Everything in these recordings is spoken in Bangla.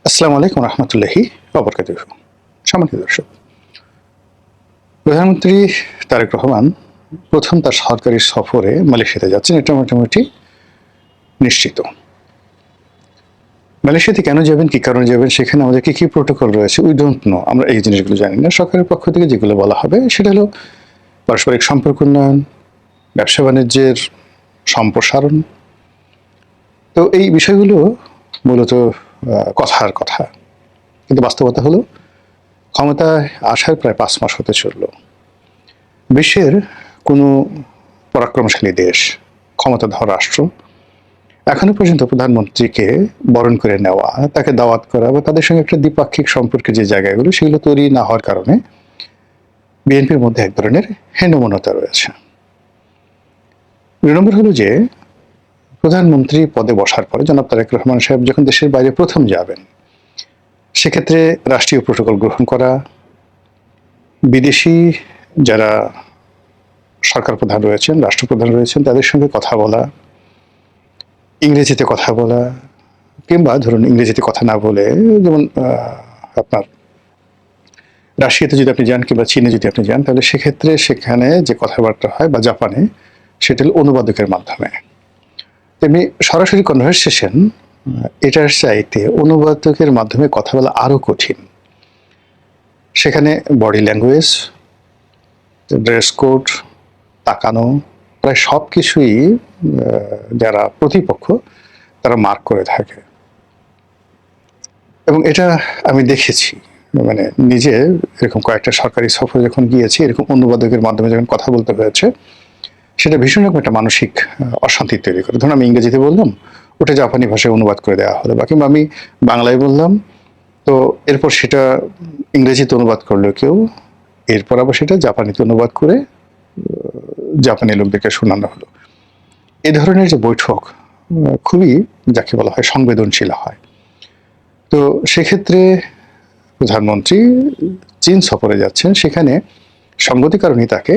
আসসালামু আলাইকুম রহমতুল্লাহি ওয়া সম্মানিত দর্শক, প্রধানমন্ত্রী তারেক রহমান প্রথম তার সরকারি সফরে মালয়েশিয়াতে যাচ্ছেন, এটা মোটামুটি নিশ্চিত। মালয়েশিয়াতে কেন যাবেন, কি কারণে যাবেন, সেখানে আমাদের কি কি প্রোটোকল রয়েছে, উই ডোন্ট নো, আমরা এই জিনিসগুলো জানি না। সরকারের পক্ষ থেকে যেগুলো বলা হবে সেটা হলো পারস্পরিক সম্পর্ক উন্নয়ন, ব্যবসা বাণিজ্যের সম্প্রসারণ। তো এই বিষয়গুলো মূলত কথার কথা, কিন্তু বাস্তবতা হলো ক্ষমতায় আসার প্রায় 5 মাস হতে চলল। বিশ্বের কোনো পরাক্রমশালী দেশ, ক্ষমতাধর রাষ্ট্র এখনো পর্যন্ত প্রধানমন্ত্রীকে বরণ করে নেওয়া, তাকে দাওয়াত করা বা তাদের সঙ্গে একটা দ্বিপাক্ষিক সম্পর্কের যে জায়গাগুলো সেগুলো তৈরি না হওয়ার কারণে বিএনপির মধ্যে এক ধরনের হীনমন্যতা রয়েছে। 2 নম্বর হলো যে প্রধানমন্ত্রী পদে বসার পরে জনাব তারেক রহমান সাহেব যখন দেশের বাইরে প্রথম যাবেন, সেক্ষেত্রে রাষ্ট্রীয় প্রোটোকল গ্রহণ করা, বিদেশি যারা সরকার প্রধান রয়েছেন, রাষ্ট্রপ্রধান রয়েছেন, তাদের সঙ্গে কথা বলা, ইংরেজিতে কথা বলা, কিংবা ধরুন ইংরেজিতে কথা না বলে, যেমন আপনার রাশিয়াতে যদি আপনি যান কিংবা চীনে যদি আপনি যান, তাহলে সেক্ষেত্রে সেখানে যে কথাবার্তা হয় বা জাপানে, সেটা হলো অনুবাদকের মাধ্যমে। তেমনি সরাসরি কনভারসেশন এটার চাইতে অনুবাদকের মাধ্যমে কথা বলা আরও কঠিন। সেখানে বডি ল্যাঙ্গুয়েজ, ড্রেস কোড, তাকানো, প্রায় সব কিছুই যারা প্রতিপক্ষ তারা মার্ক করে থাকে। এবং এটা আমি দেখেছি, মানে নিজে এরকম কয়েকটা সরকারি সফরে যখন গিয়েছি, এরকম অনুবাদকের মাধ্যমে যখন কথা বলতে হয়েছে, সেটা ভীষণ রকম একটা মানসিক অশান্তি তৈরি করে। ধরুন আমি ইংরেজিতে বললাম, ওটা জাপানি ভাষায় অনুবাদ করে দেওয়া হলো, বা কিংবা আমি বাংলায় বললাম, তো এরপর সেটা ইংরেজিতে অনুবাদ করলো কেউ, এরপর আবার সেটা জাপানিতে অনুবাদ করে জাপানি লোকদেরকে শোনানো হলো। এ ধরনের যে বৈঠক খুবই, যাকে বলা হয়, সংবেদনশীল হয়। তো সেক্ষেত্রে প্রধানমন্ত্রী চীন সফরে যাচ্ছেন, সেখানে সঙ্গতি কারণেই তাকে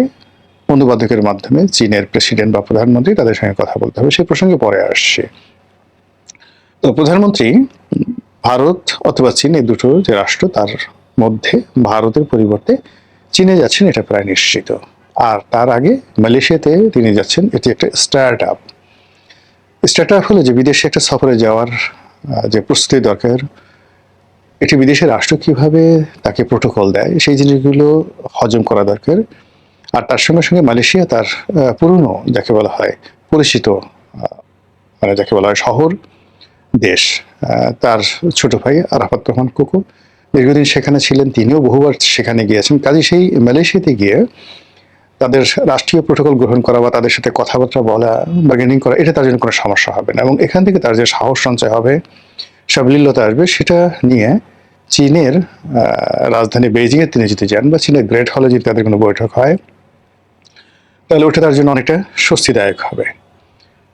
অনুবাদকের মাধ্যমে চীনের প্রেসিডেন্ট বা প্রধানমন্ত্রী তাদের সঙ্গে কথা বলতে হবে। সেই প্রসঙ্গে পরে আসছে। তো প্রধানমন্ত্রী ভারত অথবা চীন, এই দুটো যে রাষ্ট্র, তার মধ্যে ভারতের পরিবর্তে চীনে যাচ্ছেন, এটা প্রায় নিশ্চিত। আর তার আগে মালয়েশিয়াতে তিনি যাচ্ছেন, এটি একটা স্টার্ট আপ। স্টার্ট আপ হলো যে বিদেশে একটা সফরে যাওয়ার যে প্রস্তুতি দরকার, এটি বিদেশের রাষ্ট্র কিভাবে তাকে প্রোটোকল দেয়, সেই জিনিসগুলো হজম করা দরকার। আর তার সঙ্গে সঙ্গে মালয়েশিয়া তার পুরনো, যাকে বলা হয় পরিচিত, মানে যাকে বলা হয় শহর, দেশ, তার ছোট ভাই আরাফাত রহমান কোকো দীর্ঘদিন সেখানে ছিলেন, তিনিও বহুবার সেখানে গিয়েছেন। কাজে সেই মালয়েশিয়াতে গিয়ে তাদের রাষ্ট্রীয় প্রোটোকল গ্রহণ করা বা তাদের সাথে কথাবার্তা বলা, বার্গেনিং করা, এটা তার জন্য কোনো সমস্যা হবে না। এবং এখান থেকে তার যে সাহস সঞ্চয় হবে, সাবলীলতা আসবে, সেটা নিয়ে চীনের রাজধানী বেইজিংয়ে তিনি যদি যান, বা চীনের গ্রেট হলে যদি তাদের কোনো বৈঠক হয়, তাহলে ওটা তার জন্য অনেকটা স্বস্তিদায়ক হবে।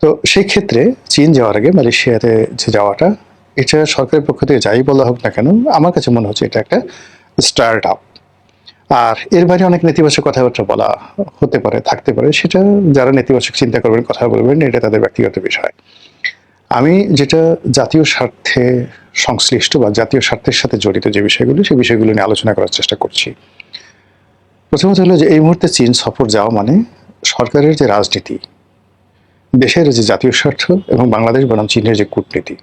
তো সেই ক্ষেত্রে চীন যাওয়ার আগে মালয়েশিয়াতে যে যাওয়াটা, এটা সরকারের পক্ষ থেকে যাই বলা হোক না কেন, আমার কাছে মনে হচ্ছে এটা একটা স্টার্ট আপ। আর এর বাইরে অনেক নেতিবাচক কথাবার্তা বলা হতে পারে, থাকতে পারে, সেটা যারা নেতিবাচক চিন্তা করবেন, কথা বলবেন, এটা তাদের ব্যক্তিগত বিষয়। আমি যেটা জাতীয় স্বার্থে সংশ্লিষ্ট বা জাতীয় স্বার্থের সাথে জড়িত যে বিষয়গুলো, সেই বিষয়গুলো নিয়ে আলোচনা করার চেষ্টা করছি। প্রথমত হলো যে এই মুহূর্তে চীন সফর যাওয়া মানে সরকারের যে রাজনীতি, দেশের যে জাতীয় স্বার্থ এবং বাংলাদেশ বনাম চীনের যে কূটনীতি,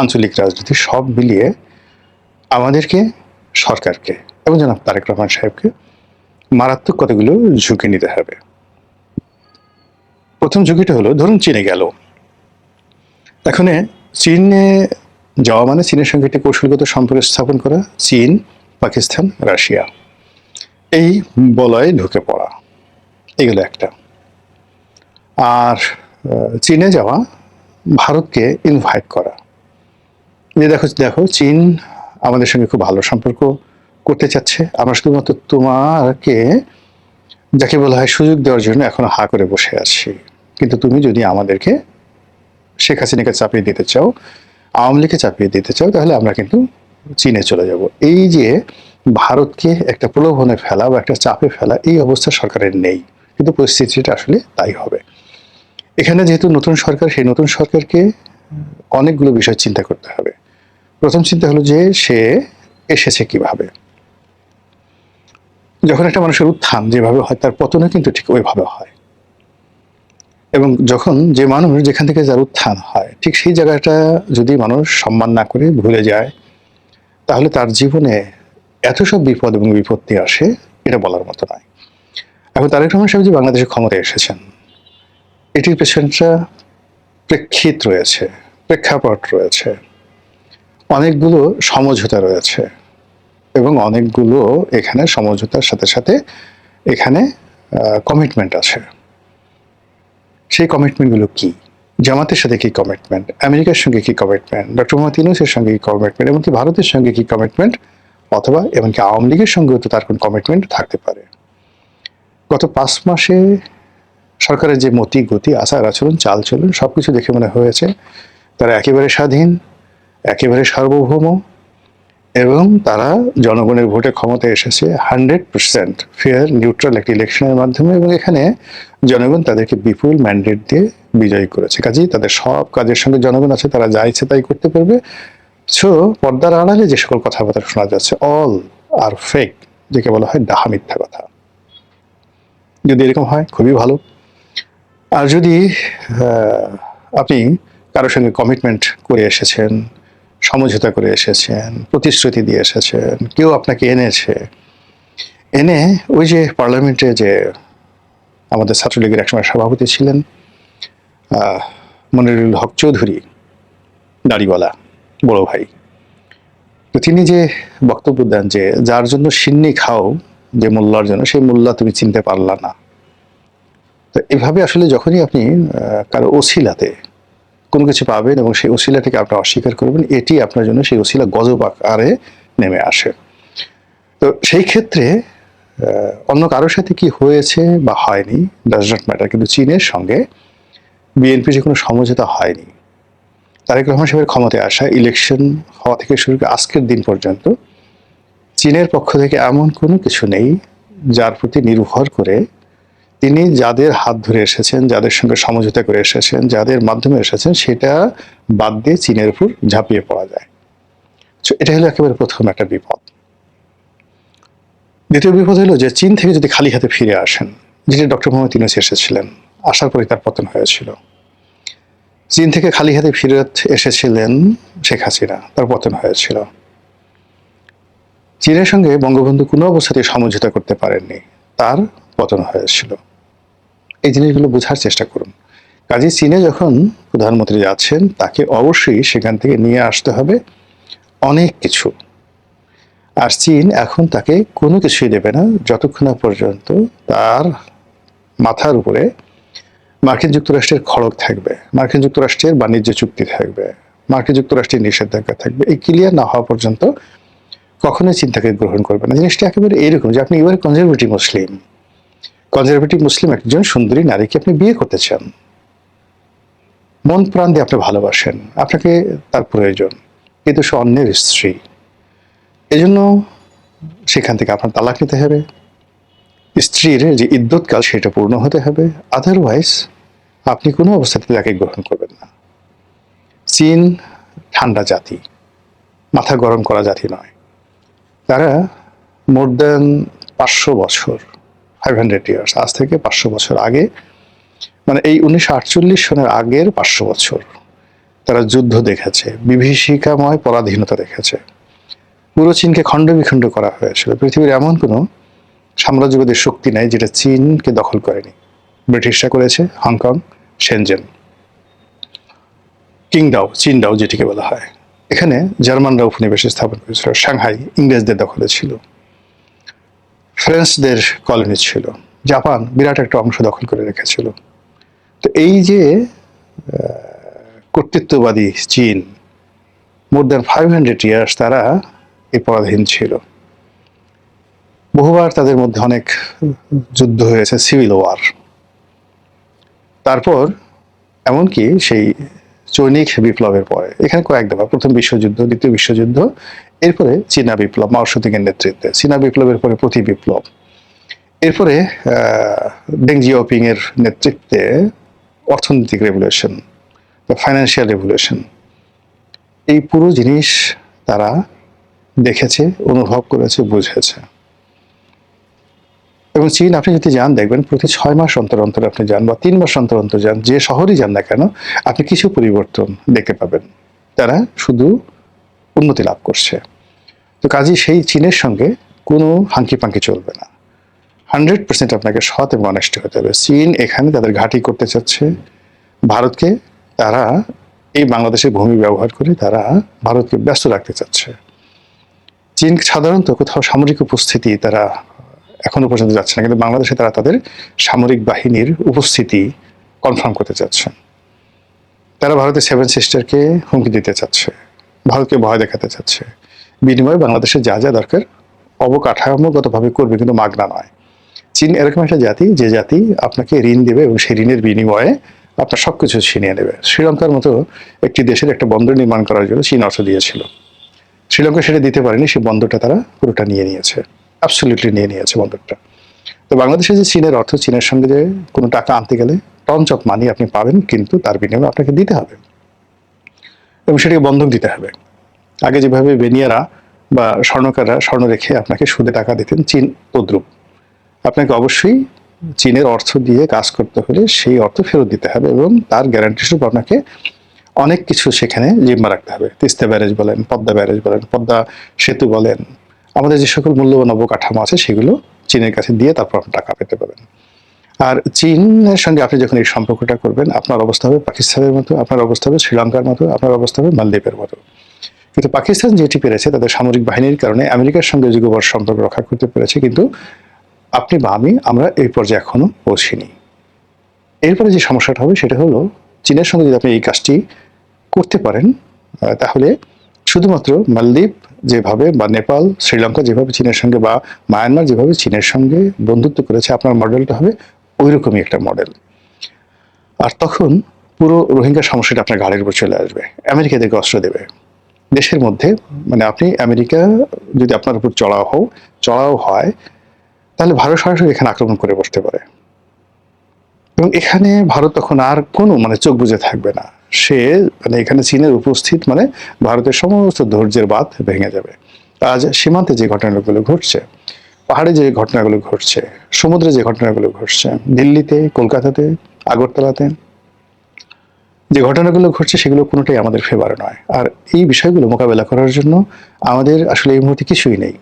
আঞ্চলিক রাজনীতি, সব মিলিয়ে আমাদেরকে, সরকারকে এবং জনাব তারেক রহমান সাহেবকে মারাত্মক কতগুলো ঝুঁকি নিতে হবে। প্রথম ঝুঁকিটা হলো, ধরুন চীনে গেল, এখন চীনে যাওয়া মানে চীনের সঙ্গে একটি কৌশলগত সম্পর্ক স্থাপন করা, চীন, পাকিস্তান, রাশিয়া, এই বলয়ে ঢুকে পড়া, এগুলো একটা। আর চীনে যাওয়া, ভারতকে ইনভাইট করা, যে দেখো দেখো চীন আমাদের সঙ্গে খুব ভালো সম্পর্ক করতে চাচ্ছে, আমরা শুধুমাত্র তোমাকে, যাকে বলা হয়, সুযোগ দেওয়ার জন্য এখনো হা করে বসে আছি, কিন্তু তুমি যদি আমাদেরকে শেখ হাসিনাকে চাপিয়ে দিতে চাও, আওয়ামী লীগকে চাপিয়ে দিতে চাও, তাহলে আমরা কিন্তু চীনে চলে যাব। এই যে ভারতকে একটা প্রলোভনে ফেলা বা একটা চাপে ফেলা, এই অবস্থা সরকারের নেই, কিন্তু পরিস্থিতিটা আসলে তাই হবে। এখানে যেহেতু নতুন সরকার, সেই নতুন সরকারকে অনেকগুলো বিষয় চিন্তা করতে হবে। প্রথম চিন্তা হলো যে সে এসেছে কিভাবে। যখন একটা মানুষের উত্থান যেভাবে হয় তার পতনও কিন্তু ঠিক ওইভাবে হয়, এবং যখন যে মানুষ যেখান থেকে যার উত্থান হয় ঠিক সেই জায়গাটা যদি মানুষ সম্মান না করে ভুলে যায়, তাহলে তার জীবনে এত সব বিপদ এবং বিপত্তি আসে, এটা বলার মতো নয়। এখন তারেক রহমান সাহেব যে বাংলাদেশে ক্ষমতায় এসেছেন, এটির পেছনটা প্রেক্ষিত রয়েছে, প্রেক্ষাপট রয়েছে, অনেকগুলো সমঝোতা রয়েছে, এবং অনেকগুলো এখানে সমঝোতার সাথে সাথে এখানে কমিটমেন্ট আছে। সেই কমিটমেন্টগুলো কি? জামাতের সাথে কি কমিটমেন্ট, আমেরিকার সঙ্গে কি কমিটমেন্ট, ডক্টর মোহাম্মদ ইউনূসের সঙ্গে কি কমিটমেন্ট, এমনকি ভারতের সঙ্গে কি কমিটমেন্ট, অথবা এমনকি আওয়ামী লীগের সঙ্গেও তো তার কোন কমিটমেন্ট থাকতে পারে। গত 5 মাসে সরকারের যে মতি গতি, আচার আচরণ, চাল চলন সবকিছু দেখে মনে হয়েছে তারা একেবারে স্বাধীন, একেবারে সার্বভৌম, এবং তারা জনগণের ভোটে ক্ষমতায় এসেছে 100% ফেয়ার নিউট্রাল একটি ইলেকশনের মাধ্যমে, এবং এখানে জনগণ তাদেরকে বিপুল ম্যান্ডেট দিয়ে বিজয়ী করেছে। কাজেই তাদের সব কাজের সঙ্গে জনগণ আছে, তারা যা ইচ্ছে তাই করতে পারবে। সো পর্দার আড়ালে যে সকল কথাবার্তা শোনা যাচ্ছে অল আর ফেক, যেকে বলা হয় ডাহা মিথ্যা কথা। যদি এরকম হয় খুবই ভালো। আর যদি আপনি কারোর সঙ্গে কমিটমেন্ট করে এসেছেন, সমঝোতা করে এসেছেন, প্রতিশ্রুতি দিয়ে এসেছেন, কেউ আপনাকে এনে ওই যে পার্লামেন্টে যে আমাদের ছাত্রলীগের একসময় সভাপতি ছিলেন মনিরুল হক চৌধুরী, দাড়িওয়ালা বড় ভাই, তো তিনি যে বক্তব্য দেন যে যার জন্য সিন্নি খাও যে মোল্লার জন্য, সেই মোল্লা তুমি চিনতে পারলা না। তো এভাবে আসলে যখনই আপনি কারো ওসিলাতে কোনো কিছু পাবেন এবং সেই ওসিলাটাকে আপনি অস্বীকার করবেন, এটি আপনার জন্য সেই ওসিলা গজব আকারে নেমে আসে। তো সেই ক্ষেত্রে অন্য কারোর সাথে কি হয়েছে বা হয়নি ডাজ নট ম্যাটার, কিন্তু চীনের সঙ্গে বিএনপির যে কোনো সমঝোতা হয়নি। তারেক রহমান সাহেবের ক্ষমতায় আসা, ইলেকশন হওয়া থেকে শুরু করে আজকের দিন পর্যন্ত চীনের পক্ষ থেকে এমন কোনো কিছু নেই যার প্রতি নির্ভর করে তিনি যাদের হাত ধরে এসেছেন, যাদের সঙ্গে সমঝোতা করে এসেছেন, যাদের মাধ্যমে এসেছেন, সেটা বাদ দিয়ে চীনের উপর ঝাঁপিয়ে পড়া যায়। তো এটা হলো একেবারে প্রথম একটা বিপদ। দ্বিতীয় বিপদ হলো যে চীন থেকে যদি খালি হাতে ফিরে আসেন, যেটি ডক্টর মোহাম্মদ ইউনূস এসেছিলেন, আসার পরে তার পতন হয়েছিল। চীন থেকে খালি হাতে ফিরত এসেছিলেন শেখ হাসিনা, তার পতন হয়েছিল। চীনের সঙ্গে বঙ্গবন্ধু কোনো অবস্থাতেই সমঝোতা করতে পারেননি, তার পতন হয়েছিল। এই জিনিসগুলো বোঝার চেষ্টা করুন। কাজে চীনে যখন প্রধানমন্ত্রী যাচ্ছেন, তাকে অবশ্যই সেখান থেকে নিয়ে আসতে হবে অনেক কিছু। আর চীন এখন তাকে কোনো কিছুই দেবে না যতক্ষণ না পর্যন্ত তার মাথার উপরে মার্কিন যুক্তরাষ্ট্রের খড়গ থাকবে, মার্কিন যুক্তরাষ্ট্রের বাণিজ্য চুক্তি থাকবে, মার্কিন যুক্তরাষ্ট্রের নিষেধাজ্ঞা থাকবে। এই ক্লিয়ার না হওয়া পর্যন্ত কখনোই চীন তাকে গ্রহণ করবে না। জিনিসটা একেবারে এইরকম যে আপনি এবারে কনজারভেটিভ মুসলিম একজন সুন্দরী নারীকে আপনি বিয়ে করতে চান, মন প্রাণ দিয়ে আপনি ভালোবাসেন, আপনাকে তার প্রয়োজন, কিন্তু সে অন্যের স্ত্রী। এজন্য সেখান থেকে আপনার তালাক নিতে হবে, স্ত্রীর যে ইদ্যৎকাল সেটা পূর্ণ হতে হবে, আদারওয়াইজ আপনি কোনো অবস্থাতে তাকে গ্রহণ করবেন না। চীন ঠান্ডা জাতি, মাথা গরম করা জাতি নয়। তারা মোর দ্যান 500 বছর, 500 ইয়ার্স, আজ থেকে 500 বছর আগে, মানে এই 1948 সনের আগের 500 বছর তারা যুদ্ধ দেখেছে, বিভীষিকাময় পরাধীনতা দেখেছে। পুরো চীনকে খণ্ড বিখণ্ড করা হয়েছিল। পৃথিবীর এমন কোনো সাম্রাজ্যবাদী শক্তি নাই যেটা চীনকে দখল করেনি। ব্রিটিশরা করেছে হংকং, শেনজেন, কিংডাও, চীনডাও যেটিকে বলা হয়। এখানে জার্মানরা উপনিবেশ স্থাপন করেছিল, সাংহাই ইংরেজদের দখলে ছিল, ফ্রেঞ্চদের কলোনি ছিল, জাপান বিরাট একটা অংশ দখল করে রেখেছিল। তো এই যে কর্তৃত্ববাদী চীন, মোর দ্যান 500 ইয়ার্স তারা এই পরাধীন ছিল। বহুবার তাদের মধ্যে অনেক যুদ্ধ হয়েছে, সিভিল ওয়ার। তারপর এমনকি সেই চৈনিক বিপ্লবের পরে এখানে কয়েক দফা, প্রথম বিশ্বযুদ্ধ, দ্বিতীয় বিশ্বযুদ্ধ, এরপরে চীনা বিপ্লব মাও সেতুংয়ের নেতৃত্বে, চীনা বিপ্লবের পরে প্রতি বিপ্লব, এরপরে ডেং জিয়াওপিং এর নেতৃত্বে অর্থনৈতিক রেভলিউশন, ফাইন্যান্সিয়াল রেভলিউশন। এই পুরো জিনিস তারা দেখেছে, অনুভব করেছে, বুঝেছে। এবং চীন আপনি যদি যান দেখবেন প্রতি 6 মাস অন্তর অন্তর আপনি যান বা 3 মাস অন্তর অন্তর যান, যে শহরই যান না কেন আপনি কিছু পরিবর্তন দেখতে পাবেন। তারা শুধু উন্নতি লাভ করছে। তো কাজেই সেই চীনের সঙ্গে কোনো হাঙ্কি পাঙ্কি চলবে না। 100% আপনাকে সৎ এবং অনেস্ট হতে হবে। চীন এখানে তাদের ঘাঁটি করতে চাচ্ছে। ভারতকে তারা এই বাংলাদেশের ভূমি ব্যবহার করে তারা ভারতকে ব্যস্ত রাখতে চাচ্ছে। চীন সাধারণত কোথাও সামরিক উপস্থিতি তারা এখনো পর্যন্ত যাচ্ছে না, কিন্তু বাংলাদেশে তারা তাদের সামরিক বাহিনীর উপস্থিতি কনফার্ম করতে চাচ্ছে। তারা ভারতের 7 সিস্টারকে হুমকি দিতে চাচ্ছে, ভারতকে ভয় দেখাতে চাচ্ছে। বিনিময়ে বাংলাদেশে যা যা দরকার অবকাঠামোগতভাবে করবে, কিন্তু মাগনা নয়। চীন এরকম একটা জাতি যে জাতি আপনাকে ঋণ দেবে এবং সেই ঋণের বিনিময়ে আপনার সবকিছু ছিনিয়ে নেবে। শ্রীলঙ্কার মতো একটি দেশের একটা বন্দর নির্মাণ করার জন্য চীন অর্থ দিয়েছিল। শ্রীলঙ্কা সেটা দিতে পারেনি, সেই বন্দরটা তারা পুরোটা নিয়ে নিয়েছে, অ্যাবসলিউটলি নিয়ে নিয়েছে বন্দরটা। তো বাংলাদেশে যে চীনের অর্থ, চীনের সঙ্গে যে কোনো টাকা আনতে গেলে টনচ অফ মানি আপনি পাবেন, কিন্তু তার বিনিময়ে আপনাকে দিতে হবে এবং সেটাকে বন্ধক দিতে হবে। আগে যেভাবে বেনিয়ারা বা স্বর্ণকাররা স্বর্ণ রেখে আপনাকে সুদে টাকা দিতেন, চীন তদ্রুপ। আপনাকে অবশ্যই চীনের অর্থ দিয়ে কাজ করতে হলে সেই অর্থ ফেরত দিতে হবে এবং তার গ্যারান্টি স্বরূপ আপনাকে অনেক কিছু সেখানে জিম্মা রাখতে হবে। তিস্তা ব্যারেজ বলেন, পদ্মা ব্যারেজ বলেন, পদ্মা সেতু বলেন, আমাদের যে সকল মূল্যবান অবকাঠামো আছে সেগুলো চীনের কাছে দিয়ে তারপর আপনি টাকা পেতে পারেন। আর চীনের সঙ্গে আপনি যখন এই সম্পর্কটা করবেন, আপনার অবস্থা হবে পাকিস্তানের মতো, আপনার অবস্থা হবে শ্রীলঙ্কার মতো, আপনার অবস্থা হবে মালদ্বীপের মতো। কিন্তু পাকিস্তান যেটি পেরেছে তাদের সামরিক বাহিনীর কারণে আমেরিকার সঙ্গে যুগবৎ সম্পর্ক রক্ষা করতে পেরেছে, কিন্তু আপনি বা আমরা এই পর্যায়ে এখনো পৌঁছিনি। এরপরে যে সমস্যাটা হবে সেটা হলো চীনের সঙ্গে যদি আপনি এই কাজটি করতে পারেন, তাহলে শুধুমাত্র মালদ্বীপ যেভাবে বা নেপাল, শ্রীলঙ্কা যেভাবে চীনের সঙ্গে বা মায়ানমার যেভাবে চীনের সঙ্গে বন্ধুত্ব করেছে, আপনার মডেলটা হবে ওইরকমই একটা মডেল। আর তখন পুরো রোহিঙ্গা সমস্যাটা আপনার ঘাড়ের উপর চলে আসবে। আমেরিকা থেকে অস্ত্র দেবে দেশের মধ্যে, মানে আপনি আমেরিকা যদি আপনার উপর চড়াও হয়, তাহলে ভারত সরাসরি এখানে আক্রমণ করে বসতে পারে এবং এখানে ভারত তখন আর কোনো মানে চোখ বুজে থাকবে না। সে মানে এখানে চীনের উপস্থিত মানে ভারতের সমস্ত ধৈর্যের বাঁধ ভেঙে যাবে। আজ সীমান্তে যে ঘটনাগুলো ঘটছে, পাহাড়ে যে ঘটনাগুলো ঘটছে, সমুদ্রে যে ঘটনাগুলো ঘটছে, দিল্লিতে, কলকাতাতে, আগরতলাতে যে ঘটনাগুলো ঘটছে, সেগুলো কোনোটাই আমাদের ফেভারে নয়। আর এই বিষয়গুলো মোকাবেলা করার জন্য আমাদের আসলে এই মুহূর্তে কিছুই নেই।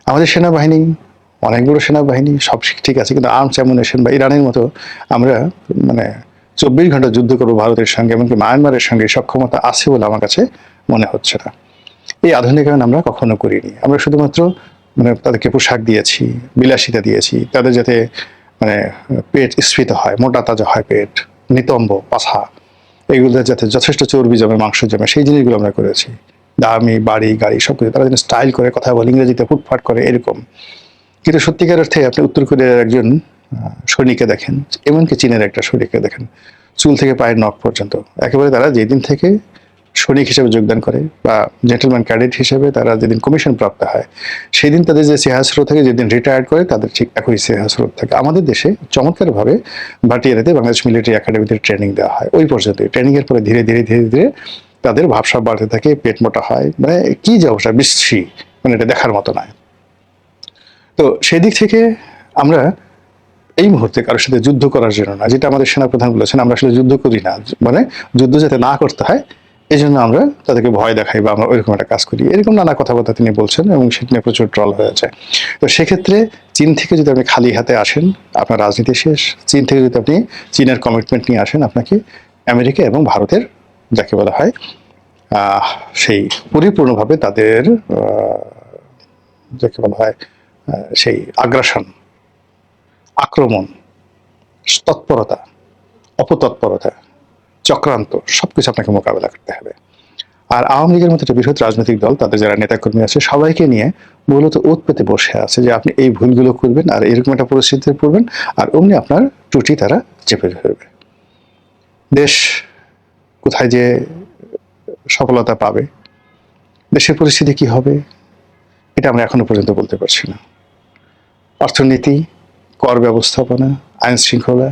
আমাদের সেনাবাহিনী অনেক বড় সেনাবাহিনী, সব ঠিক আছে, কিন্তু আর্মস অ্যামুনেশন বা ইরানের মতো আমরা মানে 24 ঘন্টা যুদ্ধ করবো ভারতের সঙ্গে, এমনকি মায়ানমারের সঙ্গে সক্ষমতা আছে বলে আমার কাছে মনে হচ্ছে না। এই আধুনিকায়ন আমরা কখনো করিনি। আমরা শুধুমাত্র মানে তাদেরকে পোশাক দিয়েছি, বিলাসিতা দিয়েছি, তাদের যাতে মানে পেট স্ফীত হয়, মোটা তাজা হয় পেট, নিতম্ব পাছা, এগুলো যাতে যথেষ্ট চর্বি জমে, মাংস জমে, সেই জিনিসগুলো আমরা করেছি। দামি বাড়ি গাড়ি সব কিছু তারা যেন স্টাইল করে কথা বলে, ইংরেজিতে ফুটফাট করে, এরকম। কিন্তু সত্যিকার অর্থে আপনি উত্তর কোরিয়ার একজন সৈনিককে দেখেন, এমনকি চীনের একটা সৈনিককে দেখেন, চুল থেকে পায়ের নখ পর্যন্ত একেবারে তারা যেদিন থেকে সৈনিক হিসেবে যোগদান করে বা জেন্টলম্যান ক্যাডেট হিসেবে তারা যেদিন কমিশন প্রাপ্ত হয়, সেই দিন তাদের যে চেহারা থাকে, যেদিন রিটায়ার্ড করে তাদের ঠিক একই চেহারা থাকে। আমাদের দেশে চমৎকারভাবে ভাটিয়ারিতে বাংলাদেশ মিলিটারি একাডেমিতে ট্রেনিং দেওয়া হয়, ওই পর্যন্ত ট্রেনিংয়ের পরে ধীরে ধীরে ধীরে ধীরে তাদের ভাবসাব বাড়তে থাকে, পেট মোটা হয়, মানে কি যে অবস্থা বিশ্রী, মানে এটা দেখার মতো নয়। তো সেই দিক থেকে আমরা এই মুহূর্তে কারোর সাথে যুদ্ধ করার জন্য না, যেটা আমাদের সেনাপ্রধান বলেছেন, আমরা আসলে যুদ্ধ করি না, মানে যুদ্ধ যাতে না করতে হয় এই জন্য আমরা তাদেরকে ভয় দেখাই বা আমরা ওইরকম একটা কাজ করি, এরকম নানা কথাবার্তা তিনি বলছেন এবং সেটা নিয়ে প্রচুর ট্রল হয়েছে। তো সেক্ষেত্রে চীন থেকে যদি আপনি খালি হাতে আসেন, আপনার রাজনীতি শেষ। চীন থেকে যদি আপনি চীনের কমিটমেন্ট নিয়ে আসেন, আপনাকে আমেরিকা এবং ভারতের যাকে বলা হয় সেই পরিপূর্ণভাবে তাদের যাকে বলা হয় সেই আগ্রাসন, আক্রমণ, তৎপরতা, অপতৎপরতা, চক্রান্ত সবকিছু আপনাকে মোকাবেলা করতে হবে। আর আওয়ামী লীগের মতো একটা বৃহৎ রাজনৈতিক দল, তাদের যারা নেতাকর্মী আছে সবাইকে নিয়ে মূলত ওত পেতে বসে আছে যে আপনি এই ভুলগুলো করবেন আর এরকম একটা পরিস্থিতিতে পড়বেন, আর অমনি আপনার ত্রুটি তারা চেপে ধরবে। দেশ কোথায় যে সফলতা পাবে, দেশের পরিস্থিতি কি হবে, এটা আমরা এখনো পর্যন্ত বলতে পারছি না। অর্থনীতি, কর ব্যবস্থাপনা, আইন শৃঙ্খলা,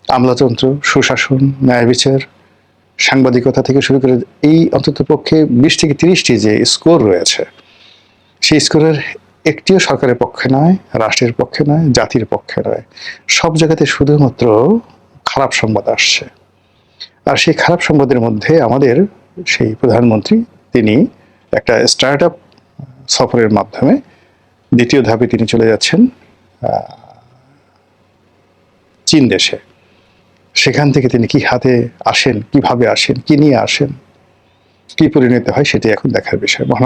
আমলাতন্ত্র, সুশাসন, ন্যায় বিচার সাংবাদিকতা থেকে শুরু করে এই অন্ততপক্ষে 20 থেকে 30টি যে স্কোর রয়েছে, সেই স্কোরের একটিও সরকারের পক্ষে নয়, রাষ্ট্রের পক্ষে নয়, জাতির পক্ষে নয়। সব জায়গাতে শুধুমাত্র খারাপ সংবাদ আসছে। আর সেই খারাপ সংবাদের মধ্যে আমাদের সেই প্রধানমন্ত্রী, তিনি একটা স্টার্ট আপ সফরের মাধ্যমে দ্বিতীয় ধাপে তিনি চলে যাচ্ছেন চীন দেশে। সেখান থেকে তিনি কি হাতে আসেন, কিভাবে আসেন, কি নিয়ে আসেন, কি পরিণত হয়, সেটি এখন দেখার বিষয়। মহান